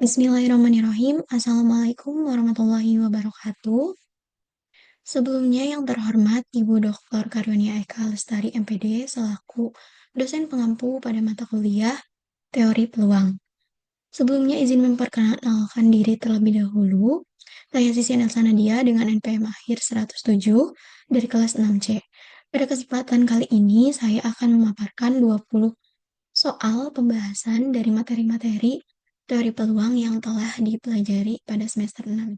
Bismillahirrahmanirrahim. Assalamualaikum warahmatullahi wabarakatuh. Sebelumnya yang terhormat Ibu Dr. Karunia Eka Lestari MPD selaku dosen pengampu pada mata kuliah Teori Peluang. Sebelumnya izin memperkenalkan diri terlebih dahulu. Saya Sisi Nelsa Nadia dengan NPM akhir 107 dari kelas 6C. Pada kesempatan kali ini saya akan memaparkan 20 soal pembahasan dari materi-materi teori peluang yang telah dipelajari pada semester 6.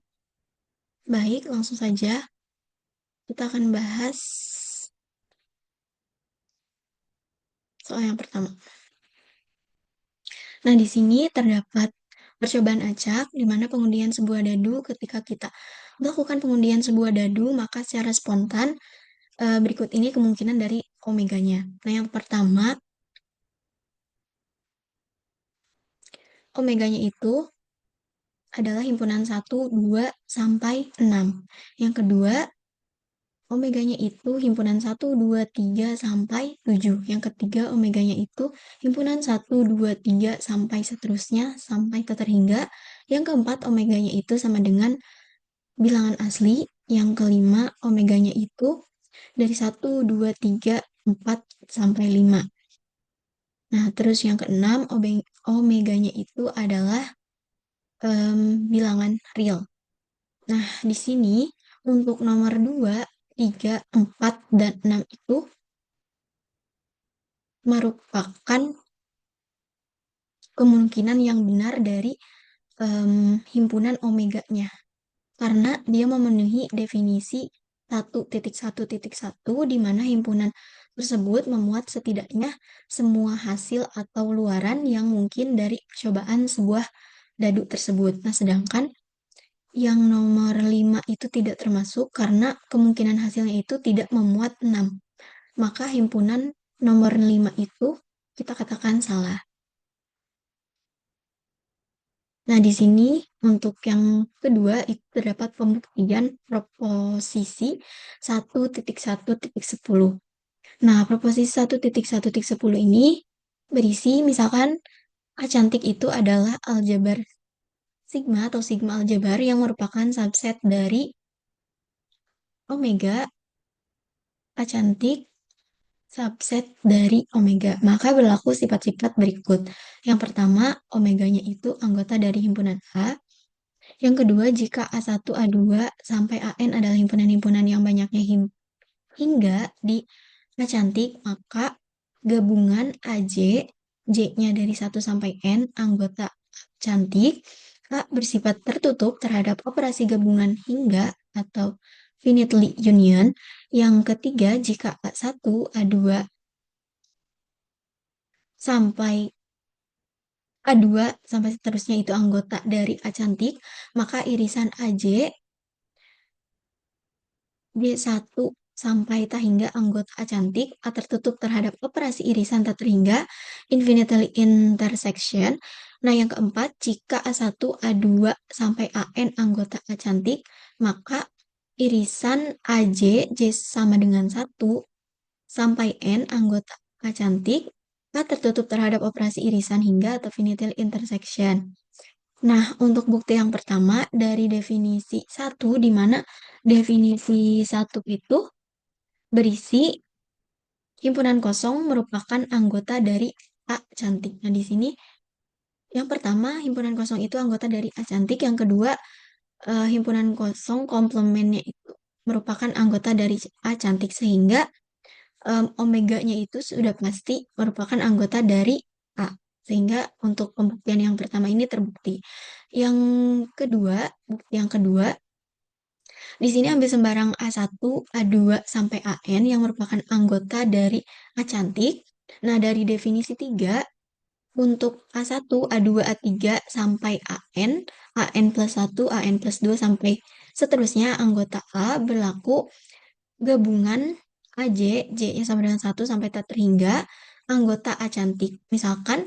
Baik, langsung saja kita akan bahas soal yang pertama. Nah, di sini terdapat percobaan acak di mana pengundian sebuah dadu ketika kita melakukan pengundian sebuah dadu, maka secara spontan berikut ini kemungkinan dari omeganya. Nah, yang pertama, omeganya itu adalah himpunan 1, 2, sampai 6. Yang kedua, omeganya itu himpunan 1, 2, 3, sampai 7. Yang ketiga, omeganya itu himpunan 1, 2, 3, sampai seterusnya, sampai terhingga. Yang keempat, omeganya itu sama dengan bilangan asli. Yang kelima, omeganya itu dari 1, 2, 3, 4, sampai 5. Nah, terus yang keenam, omeganya itu adalah bilangan real. Nah, di sini untuk nomor 2, 3, 4, dan 6 itu merupakan kemungkinan yang benar dari himpunan omeganya. Karena dia memenuhi definisi 1.1.1 di mana himpunan tersebut memuat setidaknya semua hasil atau luaran yang mungkin dari percobaan sebuah dadu tersebut. Nah, sedangkan yang nomor 5 itu tidak termasuk karena kemungkinan hasilnya itu tidak memuat 6. Maka himpunan nomor 5 itu kita katakan salah. Nah, di sini untuk yang kedua itu terdapat pembuktian proposisi 1.1.10. Nah, proposisi 1.1.10 ini berisi misalkan A cantik itu adalah aljabar sigma atau sigma aljabar yang merupakan subset dari omega A cantik subset dari omega. Maka berlaku sifat-sifat berikut. Yang pertama, omeganya itu anggota dari himpunan A. Yang kedua, jika A1, A2, sampai AN adalah himpunan-himpunan yang banyaknya hingga di A cantik, maka gabungan AJ, J-nya dari 1 sampai N, anggota cantik, A bersifat tertutup terhadap operasi gabungan hingga atau finitely union. Yang ketiga, jika A1, A2, sampai A2 sampai seterusnya itu anggota dari A cantik, maka irisan AJ D1 sampai tak hingga anggota A cantik, A tertutup terhadap operasi irisan tak terhingga, infinitely intersection. Nah, yang keempat, jika A1, A2 sampai AN anggota A cantik, maka irisan AJ, J sama dengan 1, sampai N anggota A cantik, A tertutup terhadap operasi irisan hingga atau finitely intersection. Nah, untuk bukti yang pertama dari definisi 1, di mana definisi 1 itu berisi himpunan kosong merupakan anggota dari A cantik. Nah, di sini yang pertama, himpunan kosong itu anggota dari A cantik. Yang kedua, himpunan kosong komplemennya itu merupakan anggota dari A cantik. Sehingga omeganya itu sudah pasti merupakan anggota dari A. Sehingga untuk pembuktian yang pertama ini terbukti. Yang kedua, bukti yang kedua, di sini ambil sembarang A1, A2, sampai AN yang merupakan anggota dari A cantik. Nah, dari definisi 3, untuk A1, A2, A3, sampai AN, AN plus 1, AN plus 2, sampai seterusnya anggota A berlaku gabungan AJ, J-nya sama dengan 1 sampai tak terhingga anggota A cantik. Misalkan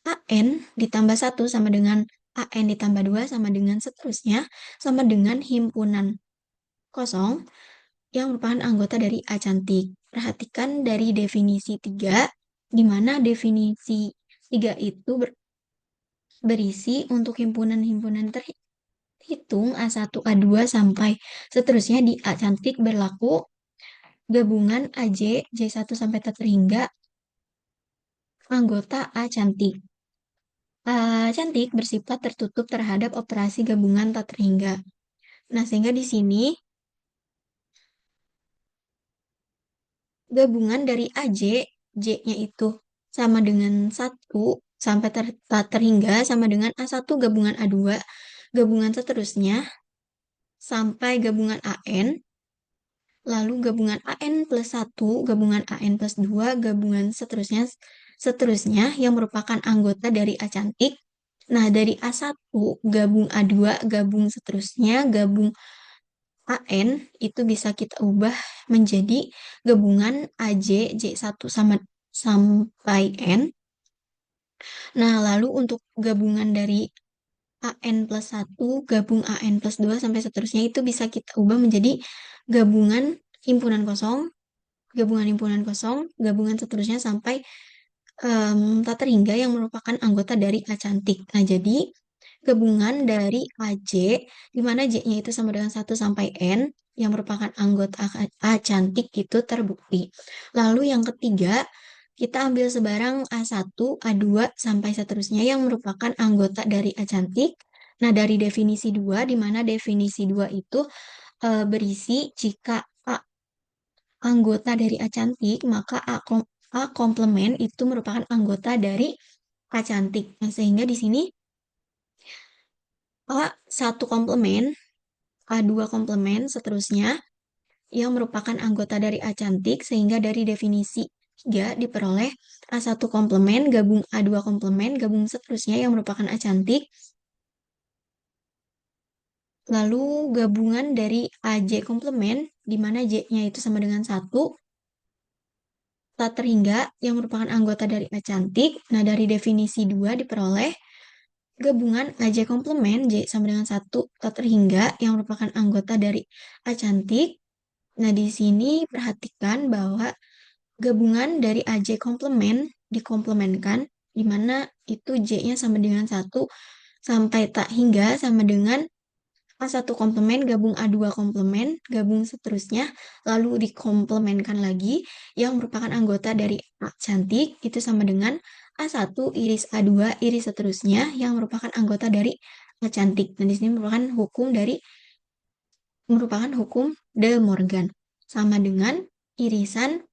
AN ditambah 1 sama dengan AN ditambah 2 sama dengan seterusnya sama dengan himpunan kosong yang merupakan anggota dari A cantik. Perhatikan dari definisi 3, di mana definisi 3 itu berisi untuk himpunan-himpunan terhitung A1, A2 sampai seterusnya di A cantik berlaku gabungan AJ, J1 sampai T terhingga anggota A cantik. A cantik bersifat tertutup terhadap operasi gabungan tak terhingga. Nah, sehingga di sini gabungan dari AJ, J-nya itu sama dengan 1 sampai tak terhingga sama dengan A1 gabungan A2, gabungan seterusnya sampai gabungan AN, lalu gabungan AN plus 1, gabungan AN plus 2, gabungan seterusnya yang merupakan anggota dari A cantik. Nah, dari A1 gabung A2, gabung seterusnya, gabung AN itu bisa kita ubah menjadi gabungan AJ J1 sama sampai N. Nah, lalu untuk gabungan dari AN plus 1, gabung AN plus 2 sampai seterusnya itu bisa kita ubah menjadi gabungan himpunan kosong, gabungan seterusnya sampai tak terhingga yang merupakan anggota dari A cantik. Nah, jadi gabungan dari AJ, di mana J-nya itu sama dengan 1 sampai N, yang merupakan anggota A cantik itu terbukti. Lalu yang ketiga, kita ambil sebarang A1, A2, sampai seterusnya yang merupakan anggota dari A cantik. Nah, dari definisi 2, di mana definisi 2 itu berisi jika A anggota dari A cantik, maka A komplement itu merupakan anggota dari A cantik. Nah, sehingga di sini A1 komplement, A2 komplement, seterusnya yang merupakan anggota dari A cantik, sehingga dari definisi 3 diperoleh A1 komplement, gabung A2 komplement, gabung seterusnya yang merupakan A cantik, lalu gabungan dari AJ komplement, di mana J-nya itu sama dengan 1, tak terhingga yang merupakan anggota dari A cantik. Nah, dari definisi 2 diperoleh gabungan AJ komplement J sama dengan 1 tak terhingga yang merupakan anggota dari A cantik. Nah, di sini perhatikan bahwa gabungan dari AJ komplement dikomplementkan, di mana itu J-nya sama dengan 1 sampai tak hingga sama dengan A1 komplement, gabung A2 komplement, gabung seterusnya, lalu dikomplementkan lagi, yang merupakan anggota dari A cantik, itu sama dengan A1 iris A2 iris seterusnya, yang merupakan anggota dari A cantik. Dan di sini merupakan hukum De Morgan. Sama dengan irisan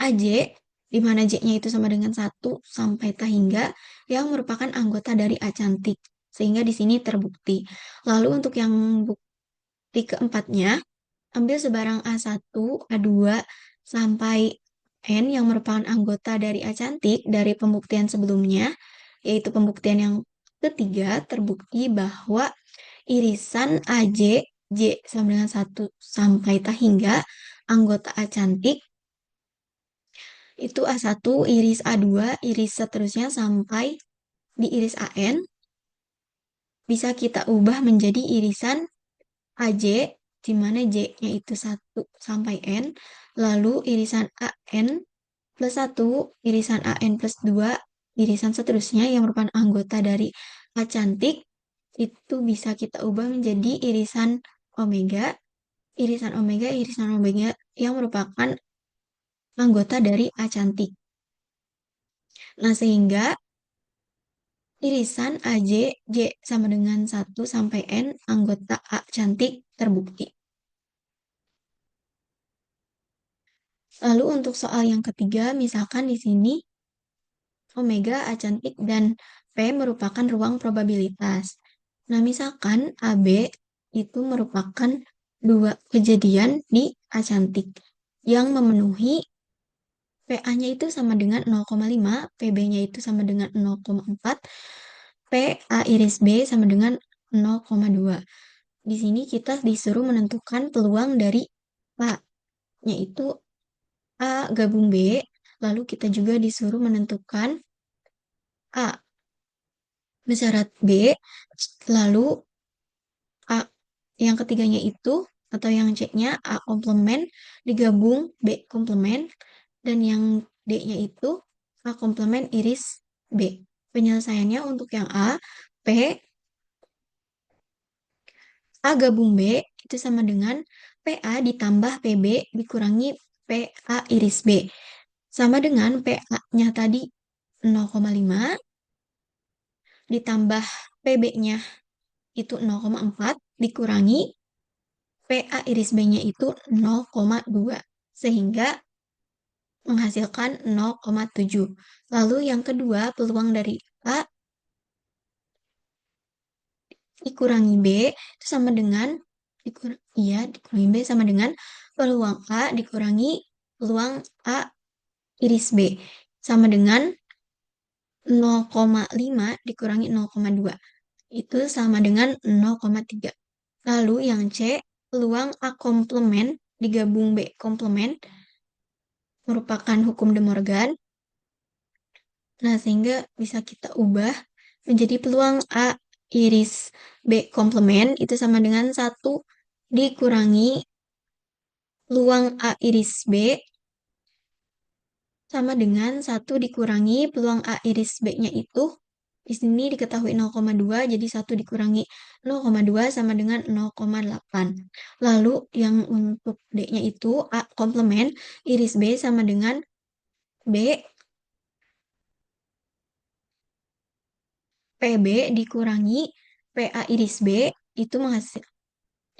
AJ, di mana J-nya itu sama dengan 1 sampai tak hingga, yang merupakan anggota dari A cantik. Sehingga di sini terbukti. Lalu untuk yang bukti keempatnya, ambil sebarang A1, A2, sampai N yang merupakan anggota dari A cantik dari pembuktian sebelumnya, yaitu pembuktian yang ketiga, terbukti bahwa irisan AJ, J sama dengan 1 sampai tak hingga, anggota A cantik, itu A1, iris A2, iris seterusnya sampai di iris AN, bisa kita ubah menjadi irisan AJ, di mana J-nya itu 1 sampai N, lalu irisan AN plus 1, irisan AN plus 2, irisan seterusnya yang merupakan anggota dari A cantik, itu bisa kita ubah menjadi irisan omega yang merupakan anggota dari A cantik. Nah, sehingga irisan AJ, J sama dengan 1 sampai N, anggota A cantik terbukti. Lalu untuk soal yang ketiga, misalkan di sini omega, A cantik, dan P merupakan ruang probabilitas. Nah, misalkan AB itu merupakan dua kejadian di A cantik yang memenuhi PA-nya itu sama dengan 0,5, PB-nya itu sama dengan 0,4, PA iris B sama dengan 0,2. Di sini kita disuruh menentukan peluang dari A, yaitu A gabung B, lalu kita juga disuruh menentukan A bersyarat B, lalu A yang ketiganya itu, atau yang C-nya A komplement digabung B komplement, dan yang D-nya itu A komplement iris B. Penyelesaiannya untuk yang A, P, A gabung B itu sama dengan PA ditambah PB dikurangi PA iris B. Sama dengan PA-nya tadi 0,5 ditambah PB-nya itu 0,4 dikurangi PA iris B-nya itu 0,2 sehingga menghasilkan 0,7. Lalu yang kedua, peluang dari A dikurangi B itu sama dengan dikurangi B sama dengan peluang A dikurangi peluang A iris B sama dengan 0,5 dikurangi 0,2 itu sama dengan 0,3. Lalu yang C, peluang A komplement digabung B komplement merupakan hukum De Morgan. Nah, sehingga bisa kita ubah menjadi peluang A iris B komplement itu sama dengan 1 dikurangi peluang A iris B sama dengan 1 dikurangi peluang A iris B-nya itu di sini diketahui 0,2 jadi 1 dikurangi 0,2 sama dengan 0,8. Lalu yang untuk D-nya itu A komplement iris B sama dengan B PB dikurangi PA iris B itu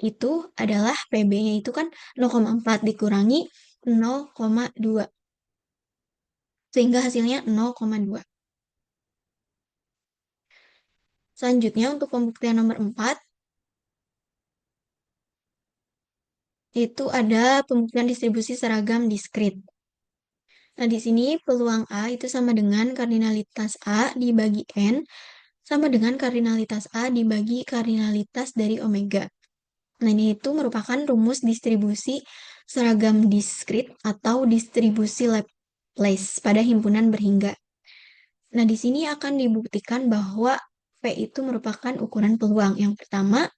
itu adalah PB-nya itu kan 0,4 dikurangi 0,2 sehingga hasilnya 0,2. Selanjutnya untuk pembuktian nomor 4 itu ada pembuktian distribusi seragam diskrit. Nah, di sini peluang A itu sama dengan kardinalitas A dibagi N sama dengan kardinalitas A dibagi kardinalitas dari omega. Nah, ini itu merupakan rumus distribusi seragam diskrit atau distribusi Laplace pada himpunan berhingga. Nah, di sini akan dibuktikan bahwa P itu merupakan ukuran peluang. Yang pertama,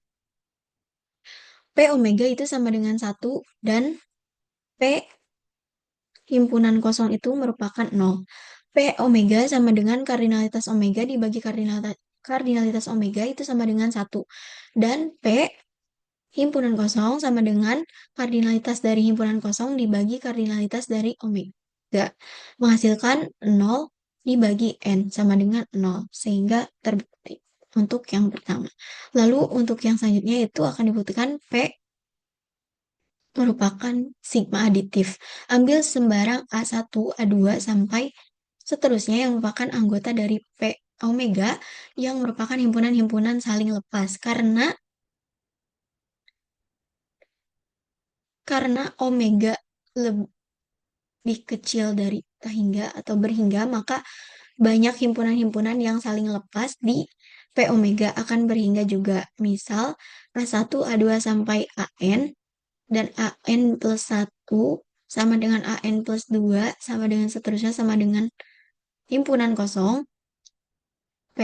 P omega itu sama dengan 1 dan P himpunan kosong itu merupakan 0. P omega sama dengan kardinalitas omega dibagi kardinalitas omega itu sama dengan 1. Dan P himpunan kosong sama dengan kardinalitas dari himpunan kosong dibagi kardinalitas dari omega. Menghasilkan 0 dibagi N sama dengan 0. Sehingga terbukti untuk yang pertama. Lalu untuk yang selanjutnya itu akan dibuktikan P merupakan sigma aditif. Ambil sembarang A1, A2, sampai seterusnya yang merupakan anggota dari P omega yang merupakan himpunan-himpunan saling lepas. Karena omega lebih kecil dari hingga atau berhingga, maka banyak himpunan-himpunan yang saling lepas di P omega akan berhingga juga. Misal A1, A2 sampai AN dan AN plus 1 sama dengan AN plus 2 sama dengan seterusnya sama dengan himpunan kosong P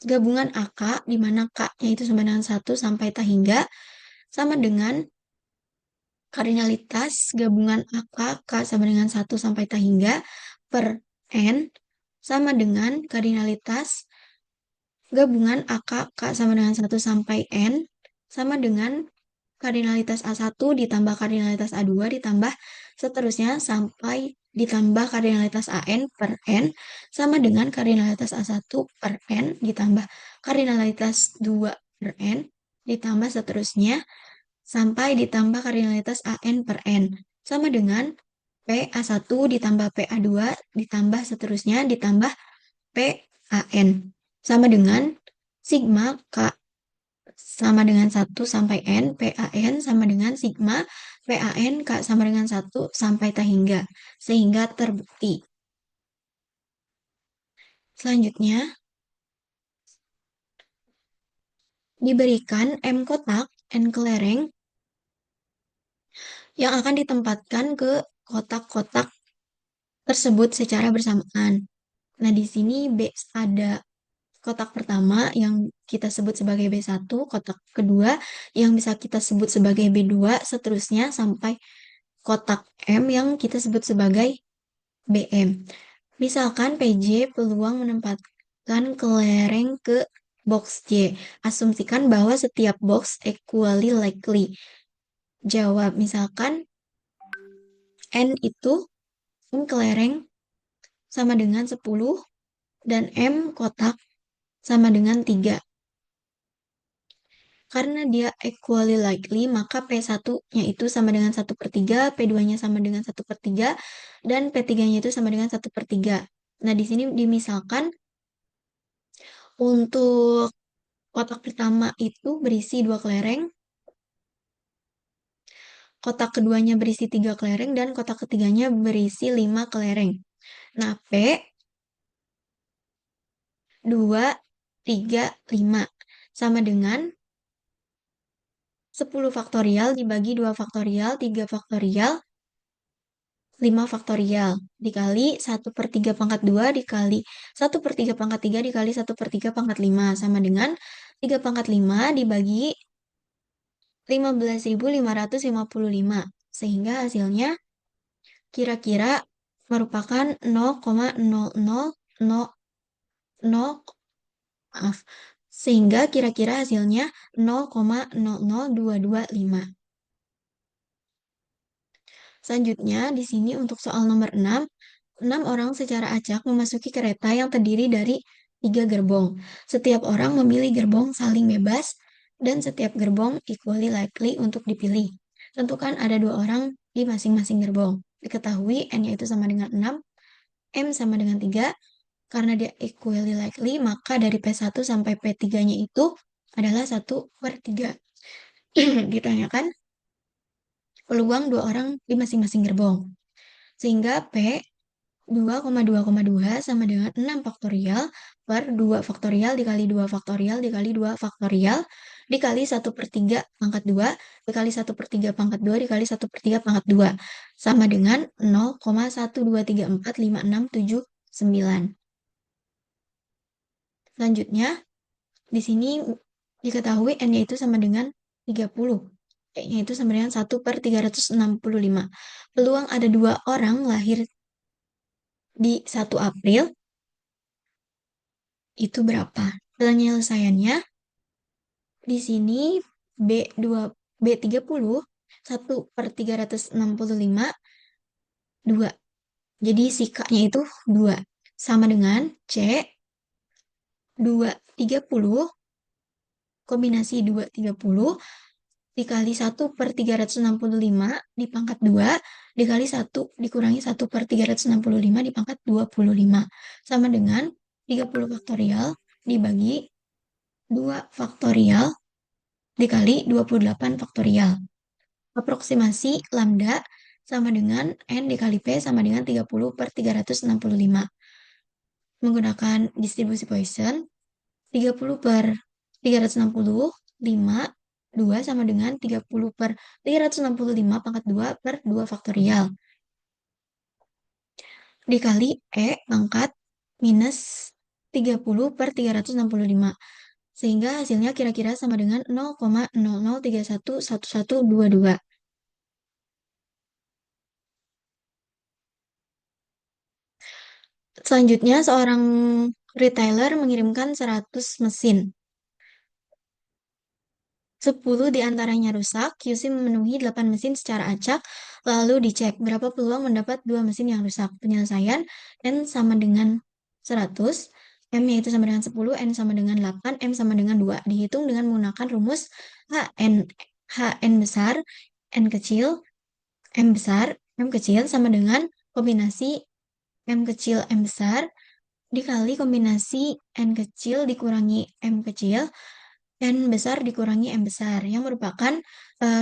gabungan AK di mana K-nya itu sama dengan 1 sampai hingga sama dengan kardinalitas gabungan AK K sama dengan 1 sampai hingga per N sama dengan kardinalitas gabungan AK K sama dengan 1 sampai N sama dengan kardinalitas A1 ditambah kardinalitas A2 ditambah seterusnya sampai ditambah kardinalitas AN per N sama dengan kardinalitas A1 per N ditambah kardinalitas 2 per N ditambah seterusnya sampai ditambah kardinalitas AN per N sama dengan PA1 ditambah PA2 ditambah seterusnya ditambah PAN sama dengan sigma K sama dengan 1 sampai N, PAN sama dengan sigma, PAN K sama dengan 1 sampai hingga. Sehingga terbukti. Selanjutnya, diberikan M kotak, N kelereng, yang akan ditempatkan ke kotak-kotak tersebut secara bersamaan. Nah, di sini ada kotak pertama yang kita sebut sebagai B1, kotak kedua yang bisa kita sebut sebagai B2, seterusnya sampai kotak M yang kita sebut sebagai BM. Misalkan PJ peluang menempatkan kelereng ke box J. Asumsikan bahwa setiap box equally likely. Jawab, misalkan N itu N kelereng sama dengan 10 dan M kotak sama dengan 3. Karena dia equally likely, maka P1-nya itu sama dengan 1/3, P2-nya sama dengan 1/3, dan P3-nya itu sama dengan 1/3. Nah, di sini dimisalkan untuk kotak pertama itu berisi 2 kelereng, kotak keduanya berisi 3 kelereng, dan kotak ketiganya berisi 5 kelereng. Nah, P 2, 3, 5 sama dengan 10 faktorial dibagi 2 faktorial, 3 faktorial, 5 faktorial dikali 1/3 pangkat 2 dikali 1/3 pangkat 3 dikali 1/3 pangkat 5 sama dengan 3/5 dibagi 15.555. Sehingga hasilnya kira-kira merupakan 0,0000, maaf. Sehingga kira-kira hasilnya 0,00225. Selanjutnya, di sini untuk soal nomor 6, 6 orang secara acak memasuki kereta yang terdiri dari 3 gerbong. Setiap orang memilih gerbong saling bebas, dan setiap gerbong equally likely untuk dipilih. Tentukan ada 2 orang di masing-masing gerbong. Diketahui N yaitu sama dengan 6, M sama dengan 3. Karena dia equally likely, maka dari P1 sampai P3-nya itu adalah 1/3. Ditanyakan peluang 2 orang di masing-masing gerbong. Sehingga P 2,2,2 sama dengan 6 faktorial per 2 faktorial dikali 2 faktorial dikali 2 faktorial dikali 1/3 pangkat 2 dikali 1/3 pangkat 2 dikali 1/3 pangkat 2 sama dengan 0,1234569. Selanjutnya, di sini diketahui N-nya itu sama dengan 30. E-nya itu sama dengan 1/365. Peluang ada 2 orang lahir di 1 April itu berapa? Penyelesaiannya di sini B2 B30 1/365 2. Jadi si K-nya itu 2 sama dengan C 2/30 kombinasi 2/30 dikali 1/365 di pangkat 2 dikali 1 dikurangi 1/365 di pangkat 25 sama dengan 30 faktorial dibagi 2 faktorial dikali 28 faktorial. Aproksimasi lambda sama dengan N dikali P sama dengan 30/365. Menggunakan distribusi Poisson, 30/365, 2 sama dengan 30/365 pangkat 2 per 2 faktorial. Dikali E pangkat minus 30/365. Sehingga hasilnya kira-kira sama dengan 0,00311122. Selanjutnya, seorang retailer mengirimkan 100 mesin. 10 diantaranya rusak, QC memenuhi 8 mesin secara acak, lalu dicek berapa peluang mendapat 2 mesin yang rusak. Penyelesaian, N sama dengan 100, M yaitu sama dengan 10, N sama dengan 8, M sama dengan 2. Dihitung dengan menggunakan rumus HN besar, N kecil, M besar, M kecil sama dengan kombinasi M kecil, M besar, dikali kombinasi N kecil dikurangi M kecil, N besar dikurangi M besar, yang merupakan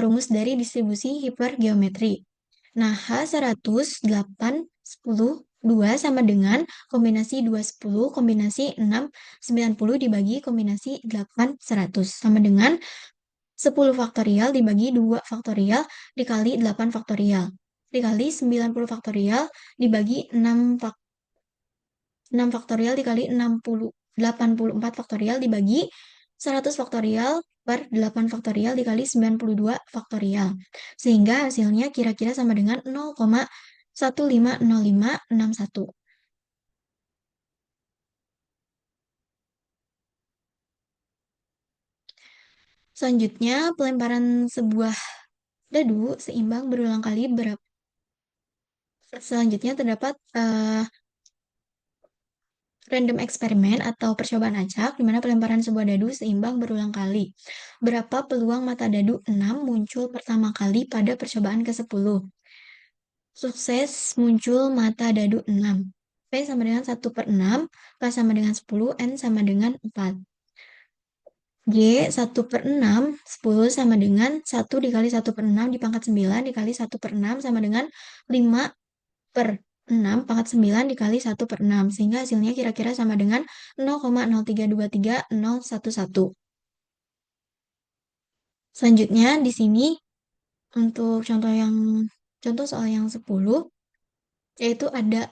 rumus dari distribusi hipergeometri. Nah, H100, 8, 10, 2 sama dengan kombinasi 2, 10, kombinasi 6, 90 dibagi kombinasi 8, 100. Sama dengan 10 faktorial dibagi 2 faktorial dikali 8 faktorial. Dikali 90 faktorial dibagi 6 faktorial dikali 84 faktorial dibagi 100 faktorial per 8 faktorial dikali 92 faktorial. Sehingga hasilnya kira-kira sama dengan 0,150561. Selanjutnya, pelemparan sebuah dadu seimbang berulang kali selanjutnya terdapat random eksperimen atau percobaan acak di mana pelemparan sebuah dadu seimbang berulang kali. Berapa peluang mata dadu 6 muncul pertama kali pada percobaan ke-10? Sukses muncul mata dadu 6. P sama dengan 1/6, K sama dengan 10, N sama dengan 4. G 1/6, 10 sama dengan 1 dikali 1/6 dipangkat 9 dikali 1/6 sama dengan 5/6 pangkat 9 dikali 1/6. Sehingga hasilnya kira-kira sama dengan 0,0323011. Selanjutnya di sini untuk contoh soal yang 10 yaitu ada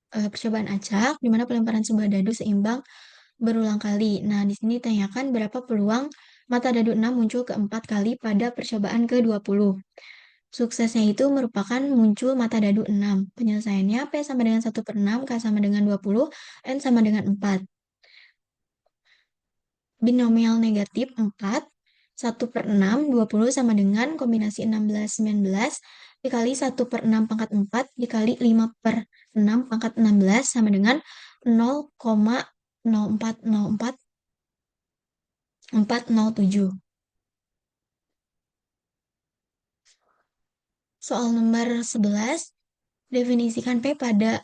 percobaan acak di mana pelemparan sebuah dadu seimbang berulang kali. Nah, di sini tanyakan berapa peluang mata dadu 6 muncul keempat kali pada percobaan ke-20. Suksesnya itu merupakan muncul mata dadu 6. Penyelesaiannya P sama dengan 1/6, K sama dengan 20, N sama dengan 4. Binomial negatif 4, 1/6, 20 sama dengan kombinasi 16, 19, dikali 1/6 pangkat 4, dikali 5/6 pangkat 16, sama dengan 0,0404407. Soal nomor 11, definisikan P pada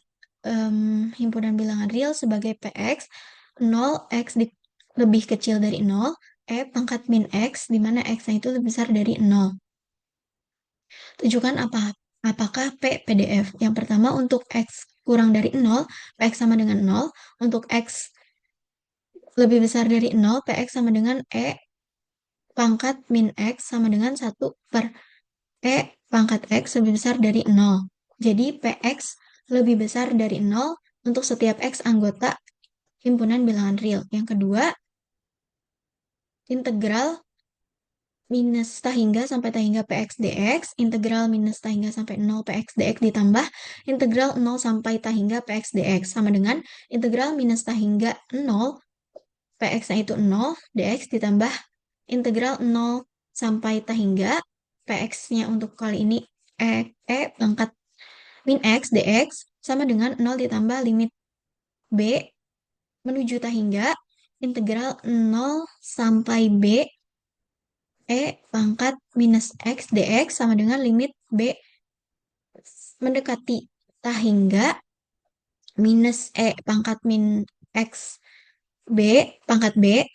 himpunan bilangan real sebagai Px, 0x lebih kecil dari 0, E pangkat min x, di mana x-nya itu lebih besar dari 0. Tunjukkan apakah P PDF. Yang pertama, untuk x kurang dari 0, Px sama dengan 0. Untuk x lebih besar dari 0, Px sama dengan E pangkat min x sama dengan 1 per E pangkat x lebih besar dari 0. Jadi Px lebih besar dari 0 untuk setiap x anggota himpunan bilangan real. Yang kedua, integral minus tahingga sampai tahingga Px dx, integral minus tahingga sampai 0 Px dx ditambah integral 0 sampai tahingga Px dx sama dengan integral minus tahingga 0 Px-nya itu 0 dx ditambah integral 0 sampai tahingga Px-nya untuk kali ini E pangkat min x dx sama dengan 0 ditambah limit b menuju tahingga integral 0 sampai b E pangkat minus X dx sama dengan limit B mendekati tahingga minus E pangkat min X B pangkat B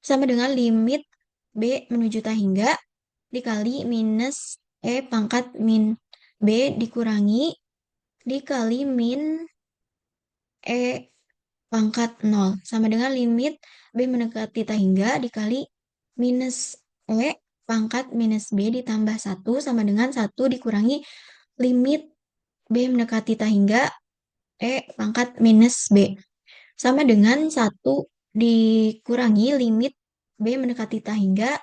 sama dengan limit B menuju tahingga dikali minus E pangkat min B dikurangi dikali min E pangkat 0 sama dengan limit B mendekati tahingga dikali minus E pangkat minus B ditambah 1 sama dengan 1 dikurangi limit B mendekati tahingga E pangkat minus B sama dengan 1 dikurangi limit B mendekati tahingga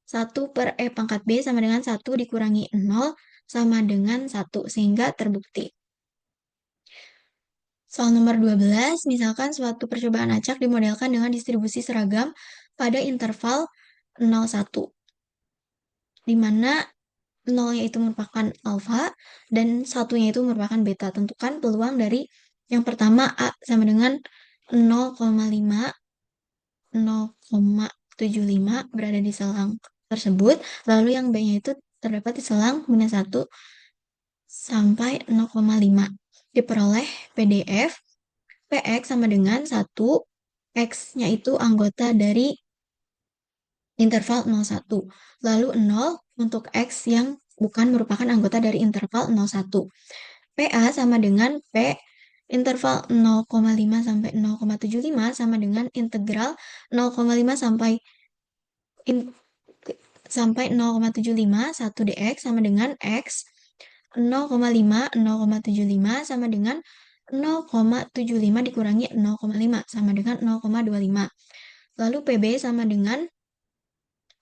1 per E pangkat B sama dengan 1 dikurangi 0 sama dengan 1 sehingga terbukti. Soal nomor 12, misalkan suatu percobaan acak dimodelkan dengan distribusi seragam pada interval 0,1, di mana 0-nya itu merupakan alfa dan 1-nya itu merupakan beta. Tentukan peluang dari yang pertama A sama dengan 0,5, 0,75 berada di selang tersebut, lalu yang B-nya itu terdapat di selang minus 1 sampai 0,5. Diperoleh PDF Px sama dengan 1, X-nya itu anggota dari interval 0,1. Lalu 0 untuk X yang bukan merupakan anggota dari interval 0,1. PA sama dengan P interval 0,5 sampai 0,75 sama dengan integral 0,5 sampai 0,75 1 dx sama dengan X 0,5 0,75 sama dengan 0,75 dikurangi 0,5 sama dengan 0,25. Lalu PB sama dengan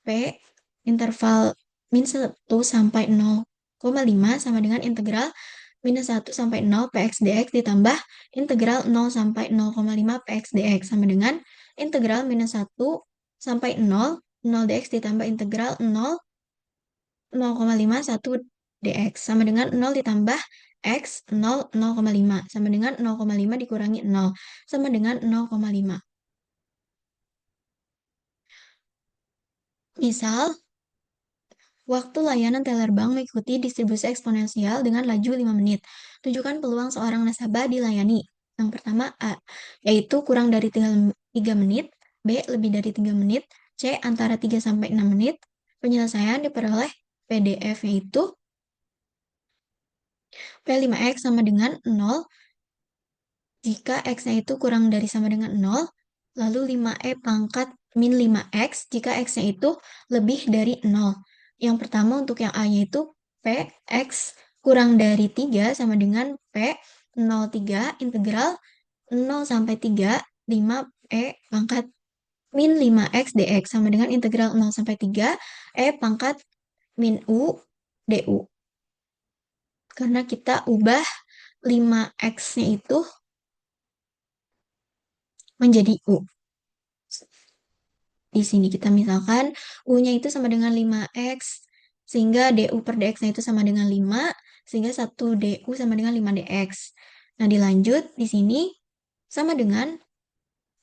P interval min 1 sampai 0,5 sama dengan integral minus 1 sampai 0 Px dx ditambah integral 0 sampai 0,5 Px dx sama dengan integral minus 1 sampai 0 0 dx ditambah integral 0,51 dx sama dengan 0 ditambah x 0,5 sama dengan 0,5 dikurangi 0 sama dengan 0,5. Misal, waktu layanan teller bank mengikuti distribusi eksponensial dengan laju 5 menit. Tunjukkan peluang seorang nasabah dilayani. Yang pertama A, yaitu kurang dari 3 menit, B, lebih dari 3 menit, C, antara 3 sampai 6 menit. Penyelesaian diperoleh PDF yaitu P5X sama dengan 0 jika X-nya itu kurang dari sama dengan 0, lalu 5E pangkat min 5X jika X-nya itu lebih dari 0. Yang pertama untuk yang A-nya itu Px kurang dari 3 sama dengan P03 integral 0 sampai 3, 5E pangkat min 5X dx sama dengan integral 0 sampai 3, E pangkat min U du. Karena kita ubah 5X-nya itu menjadi U. Di sini kita misalkan U-nya itu sama dengan 5X, sehingga DU per DX-nya itu sama dengan 5, sehingga 1 DU sama dengan 5 DX. Nah, dilanjut di sini sama dengan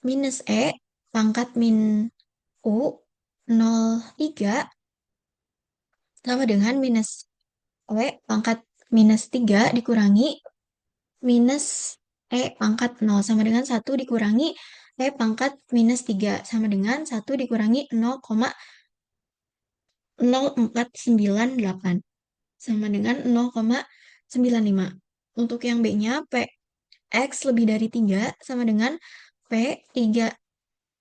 minus E pangkat min U 03 sama dengan minus W pangkat minus 3 dikurangi minus E pangkat 0 sama dengan 1 dikurangi E pangkat minus 3 sama dengan 1 dikurangi 0,0498 sama dengan 0,95. Untuk yang B-nya Px lebih dari 3 sama dengan P3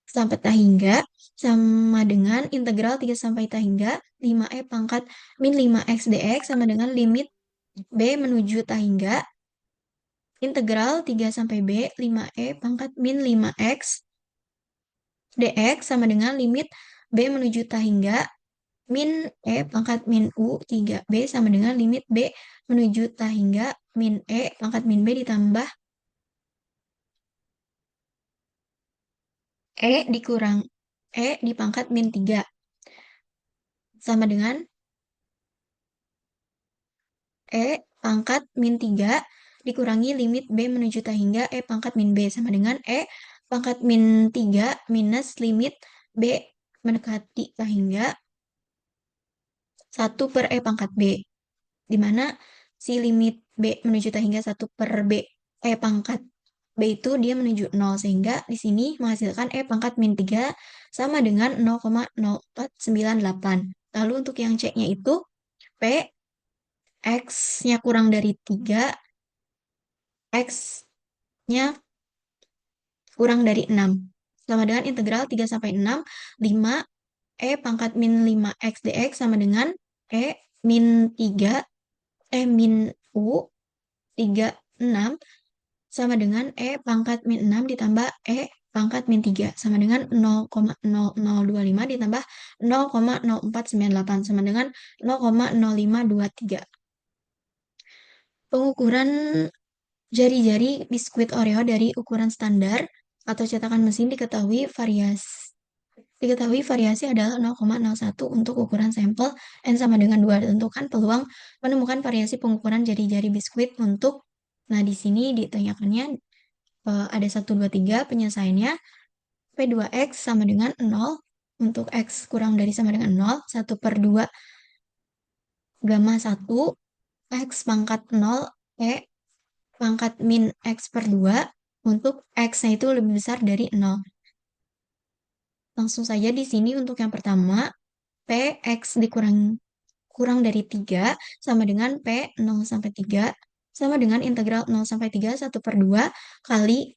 sampai tak hingga sama dengan integral 3 sampai tak hingga 5E pangkat min 5x dx sama dengan limit B menuju tak hingga integral 3 sampai B 5E pangkat min 5x dx sama dengan limit B menuju tak hingga min E pangkat min U 3B sama dengan limit B menuju tak hingga min E pangkat min B ditambah E dipangkat min 3 sama dengan E pangkat min 3 dikurangi limit B menuju tak hingga E pangkat min B sama dengan E pangkat min 3 minus limit B mendekati tak hingga 1 per E pangkat B, di mana si limit B menuju tak hingga 1 per B, E pangkat B itu dia menuju 0, sehingga di sini menghasilkan E pangkat min 3 sama dengan 0,0498. Lalu untuk yang C-nya itu P, X-nya kurang dari 3, X-nya kurang dari 6. Sama dengan integral 3 sampai 6, 5, E pangkat min 5X dx sama dengan E min 3, min U 36 sama dengan E pangkat min 6 ditambah E pangkat min 3 sama dengan 0,0025 ditambah 0,0498 sama dengan 0,0523. Pengukuran jari-jari biskuit Oreo dari ukuran standar atau cetakan mesin diketahui variasi adalah 0,01 untuk ukuran sampel N sama dengan 2. Tentukan peluang menemukan variasi pengukuran jari-jari biskuit untuk, nah di sini ditanyakannya ada 1, 2, 3 penyelesaiannya P2X sama dengan 0 untuk X kurang dari sama dengan 0, 1 per 2 gamma 1 X pangkat 0 E pangkat min X per 2 untuk X-nya itu lebih besar dari 0. Langsung saja di sini untuk yang pertama, Px kurang dari 3 sama dengan P 0 sampai 3 sama dengan integral 0 sampai 3 1 per 2 kali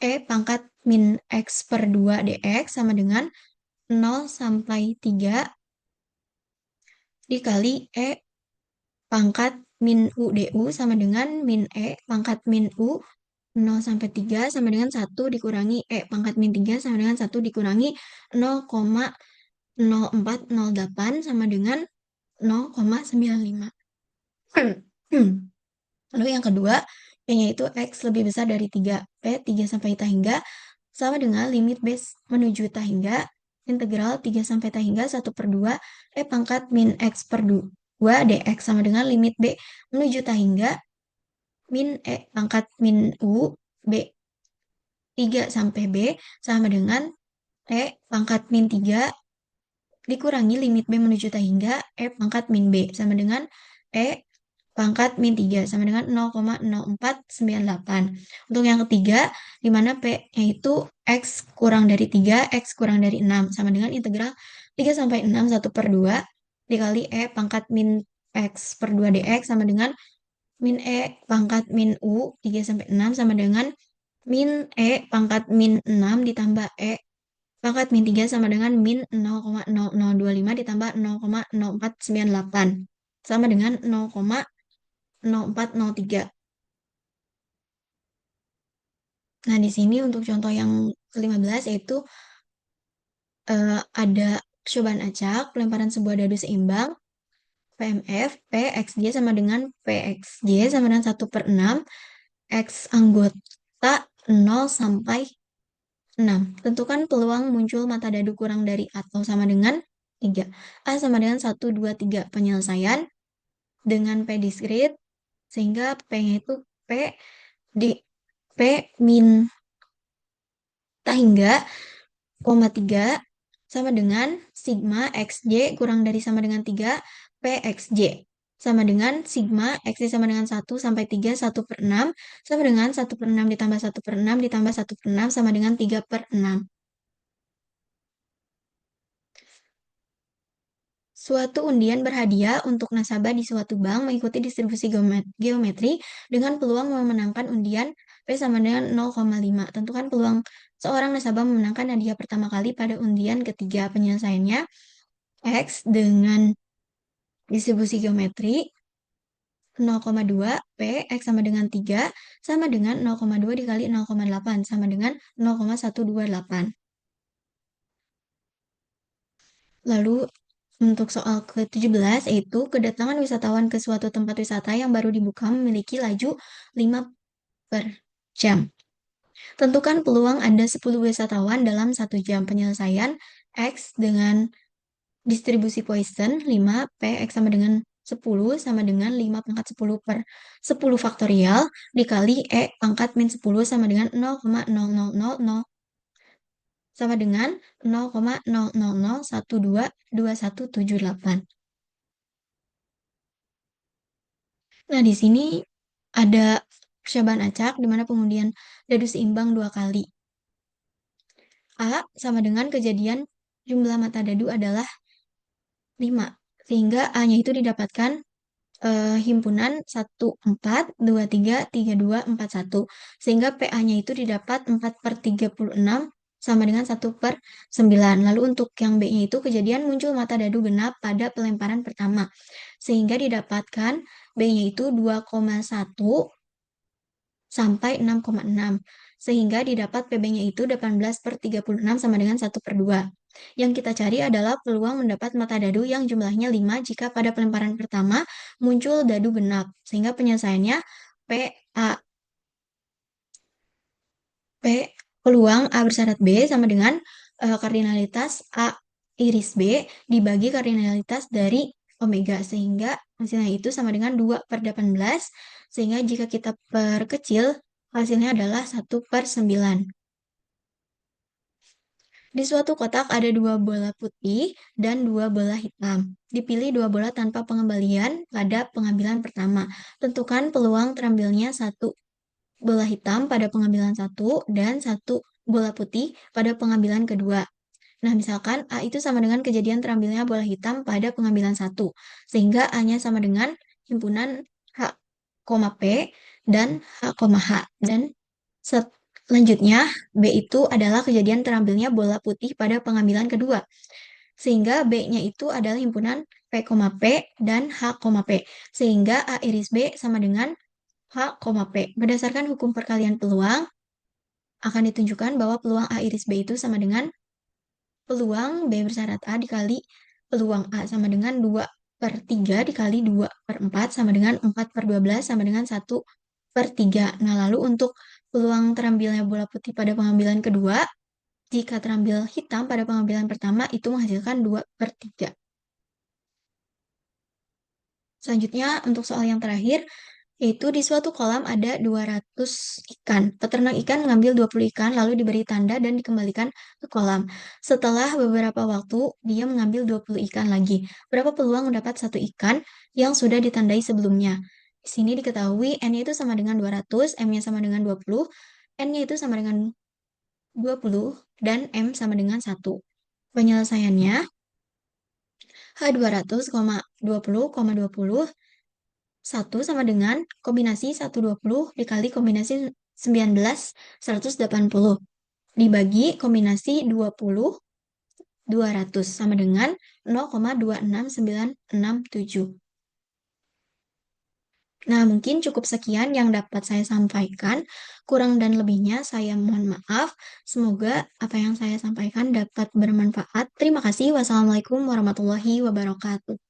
E pangkat min X per 2 dx sama dengan 0 sampai 3 dikali E pangkat min U du sama dengan min E pangkat min U 0 sampai 3 sama dengan 1 dikurangi E pangkat min 3 sama dengan 1 dikurangi 0,0408 sama dengan 0,95. Lalu yang kedua, P-nya itu X lebih besar dari 3. P 3 sampai tak hingga sama dengan limit B menuju tak hingga integral 3 sampai ta hingga 1 per 2 E pangkat min X per 2 dx sama dengan limit B menuju ta hingga min E pangkat min U B 3 sampai B sama dengan E pangkat min 3 dikurangi limit B menuju ta hingga E pangkat min B sama dengan E pangkat min 3 sama dengan 0,0498. Untuk yang ketiga, di mana P-nya itu X kurang dari 3, X kurang dari 6, sama dengan integral 3 sampai 6, 1 per 2, dikali E pangkat min X per 2 dx, sama dengan min E pangkat min U 3 sampai 6, sama dengan min E pangkat min 6 ditambah E pangkat min 3 sama dengan min 0,0025 ditambah 0,0498 sama dengan 0,0403. Nah, di sini untuk contoh yang ke-15 yaitu ada percobaan acak pelemparan sebuah dadu seimbang PMF PXJ sama dengan PXJ sama dengan 1 per 6 X anggota 0 sampai 6. Tentukan peluang muncul mata dadu kurang dari atau sama dengan 3. A sama dengan 1, 2, 3. Penyelesaian dengan P diskrit, sehingga P-nya itu P di P min ta hingga, 3, sama dengan sigma XJ kurang dari sama dengan 3, PXJ. Sama dengan sigma XJ sama dengan 1 sampai 3, 1 per 6, sama dengan 1 per 6 ditambah 1 per 6 ditambah 1 per 6 sama dengan 3 per 6. Suatu undian berhadiah untuk nasabah di suatu bank mengikuti distribusi geometri dengan peluang memenangkan undian P sama dengan 0,5. Tentukan peluang seorang nasabah memenangkan hadiah pertama kali pada undian ketiga. Penyelesaiannya X dengan distribusi geometri 0,2 P X sama dengan 3 sama dengan 0,2 dikali 0,8 sama dengan 0,128. Lalu untuk soal ke-17 yaitu kedatangan wisatawan ke suatu tempat wisata yang baru dibuka memiliki laju 5 per jam. Tentukan peluang ada 10 wisatawan dalam 1 jam. Penyelesaian X dengan distribusi Poisson 5 P X sama dengan 10 sama dengan 5 pangkat 10 per 10 faktorial dikali E pangkat min 10 sama dengan 0,0000 sama dengan 0,0001222178. Nah, di sini ada percobaan acak di mana pengundian dadu seimbang 2 kali. A sama dengan kejadian jumlah mata dadu adalah 5, sehingga A-nya itu didapatkan himpunan 1, 4, 2, 3, 3, 2, 4, 1. Sehingga PA-nya itu didapat 4 per 36 sama dengan 1 per 9. Lalu untuk yang B-nya itu kejadian muncul mata dadu genap pada pelemparan pertama. Sehingga didapatkan B-nya itu 2,1 sampai 6,6. Sehingga didapat PB-nya itu 18 per 36 sama dengan 1 per 2. Yang kita cari adalah peluang mendapat mata dadu yang jumlahnya 5 jika pada pelemparan pertama muncul dadu genap. Sehingga penyelesaiannya P peluang A bersyarat B sama dengan kardinalitas A iris B dibagi kardinalitas dari omega. Sehingga hasilnya itu sama dengan 2 per 18. Sehingga jika kita perkecil, hasilnya adalah 1 per 9. Di suatu kotak ada 2 bola putih dan 2 bola hitam. Dipilih 2 bola tanpa pengembalian pada pengambilan pertama. Tentukan peluang terambilnya 1 bola hitam pada pengambilan 1 dan 1 bola putih pada pengambilan kedua. Nah, misalkan A itu sama dengan kejadian terambilnya bola hitam pada pengambilan 1. Sehingga A-nya sama dengan himpunan H, P dan H, H. Dan selanjutnya, B itu adalah kejadian terambilnya bola putih pada pengambilan kedua. Sehingga B-nya itu adalah himpunan P, P dan H, P. Sehingga A iris B sama dengan H, P. Berdasarkan hukum perkalian peluang, akan ditunjukkan bahwa peluang A iris B itu sama dengan peluang B bersyarat A dikali peluang A sama dengan 2 per 3 dikali 2 per 4 sama dengan 4 per 12 sama dengan 1 per 3. Nah, lalu untuk peluang terambilnya bola putih pada pengambilan kedua, Jika terambil hitam pada pengambilan pertama, itu menghasilkan 2/3. Selanjutnya, untuk soal yang terakhir, yaitu di suatu kolam ada 200 ikan. Peternak ikan mengambil 20 ikan, lalu diberi tanda dan dikembalikan ke kolam. Setelah beberapa waktu, dia mengambil 20 ikan lagi. Berapa peluang mendapat satu ikan yang sudah ditandai sebelumnya? Di sini diketahui N-nya itu sama dengan 200, M-nya sama dengan 20, N-nya itu sama dengan 20, dan M sama dengan 1. Penyelesaiannya, H200, 20,20 1 sama dengan kombinasi 120 dikali kombinasi 19 180 dibagi kombinasi 20 200 sama dengan 0,26967. Nah, mungkin cukup sekian yang dapat saya sampaikan. Kurang dan lebihnya saya mohon maaf. Semoga apa yang saya sampaikan dapat bermanfaat. Terima kasih. Wassalamualaikum warahmatullahi wabarakatuh.